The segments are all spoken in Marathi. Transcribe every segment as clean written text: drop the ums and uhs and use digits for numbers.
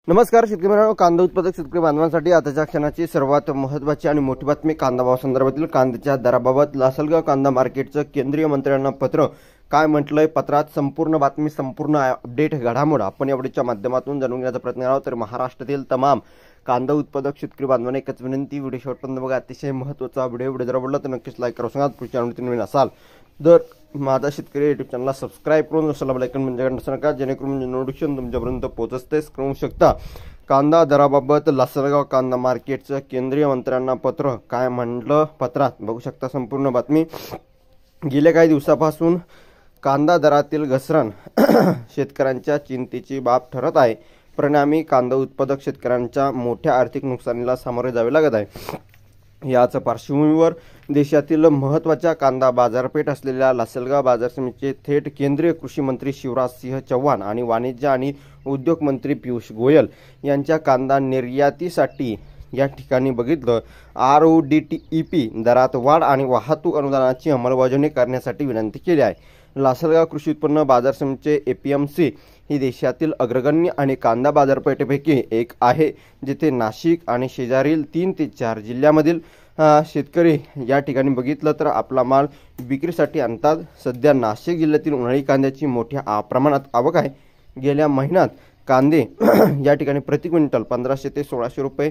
नमस्कार शेतकरी मित्रांनो, कांदा उत्पादक शेतकरी बांधवांसाठी आताच्या क्षणाची सर्वात महत्त्वाची आणि मोठी बातमी कांदा भाव संदर्भातील कांद्याच्या दराबाबत लासलगाव कांदा मार्केटचं केंद्रीय मंत्र्यांना पत्र. काय म्हटलंय पत्रात? संपूर्ण बातमी, संपूर्ण अपडेट, घडामोड आपण या व्हिडिओच्या माध्यमातून जाणून घेण्याचा प्रयत्न करावा. तर महाराष्ट्रातील तमाम कांदा उत्पादक शेतकरी बांधवांना एकच विनंती, व्हिडिओ शेवटपर्यंत बघा. अतिशय महत्त्वाचा व्हिडिओ जर आवडला तर नक्कीच लाईक करा. सांगा पुढच्या व्हिडिओत नवीन असाल तर माझा शेतकरी युट्यूब चॅनलला सबस्क्राईब करून असला बेल आयकॉन म्हणजे घंटा नका, जेणेकरून नोटिफिकेशन तुमच्यापर्यंत पोहोचतेच करू शकता. कांदा दराबाबत लासलगाव कांदा मार्केटचं केंद्रीय मंत्र्यांना पत्र. काय म्हटलं पत्रात बघू शकता संपूर्ण बातमी. गेल्या काही दिवसापासून कांदा दरातील घसरण शेतकऱ्यांच्या चिंतेची बाब ठरत आहे. परिणामी कांदा उत्पादक शेतकऱ्यांच्या मोठ्या आर्थिक नुकसानीला सामोरे जावे लागत आहे. याच पार्श्वभूमीवर देशातील महत्त्वाच्या कांदा बाजारपेठ असलेल्या लासलगाव बाजार समितीचे थेट केंद्रीय कृषी मंत्री शिवराज सिंह चौहान आणि वाणिज्य आणि उद्योग मंत्री पियुष गोयल यांच्या कांदा निर्यातीसाठी या ठिकाणी बघितलं RODTEP दरात वाढ आणि वाहतूक अनुदानाची अंमलबजावणी करण्यासाठी विनंती केली आहे. लासलगाव कृषी उत्पन्न बाजार समितीचे APMC ही देशातील अग्रगण्य आणि कांदा बाजारपेठेपैकी एक आहे, जिथे नाशिक आणि शेजारील 3 ते 4 जिल्ह्यामधील शेतकरी या ठिकाणी बघितलं तर आपला माल विक्रीसाठी आणतात. सध्या नाशिक जिल्ह्यातील उन्हाळी कांद्याची मोठ्या प्रमाणात आवक आहे. गेल्या महिन्यात कांदे या ठिकाणी प्रति क्विंटल 1500 ते 1600 रुपये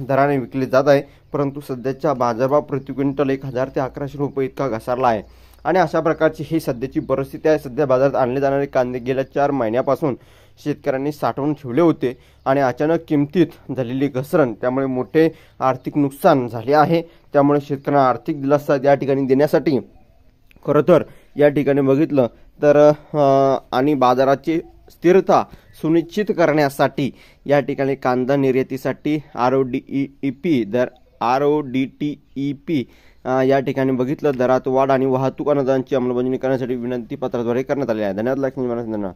दराने विकले जात आहे, परंतु सध्याचा बाजारभाव प्रति क्विंटल 1000 ते 1100 रुपये इतका घसरला आहे. आणि अशा प्रकारची ही सध्याची परिस्थिती आहे. सध्या बाजारात आणले जाणारे कांदे गेल्या 4 महिन्यापासून शेतकऱ्यांनी साठवून ठेवले होते आणि अचानक किमतीत झालेली घसरण त्यामुळे मोठे आर्थिक नुकसान झाले आहे. त्यामुळे शेतकऱ्यांना आर्थिक दिलासा या ठिकाणी देण्यासाठी खरं तर या ठिकाणी बघितलं तर आणि बाजाराची स्थिरता सुनिश्चित करण्यासाठी या ठिकाणी कांदा निर्यातीसाठी RODTEP या ठिकाणी बघितलं दरात वाढ आणि वाहतूक अनुदानाची अंमलबजावणी करण्यासाठी विनंती पत्राद्वारे करण्यात आली आहे. धन्यवाद.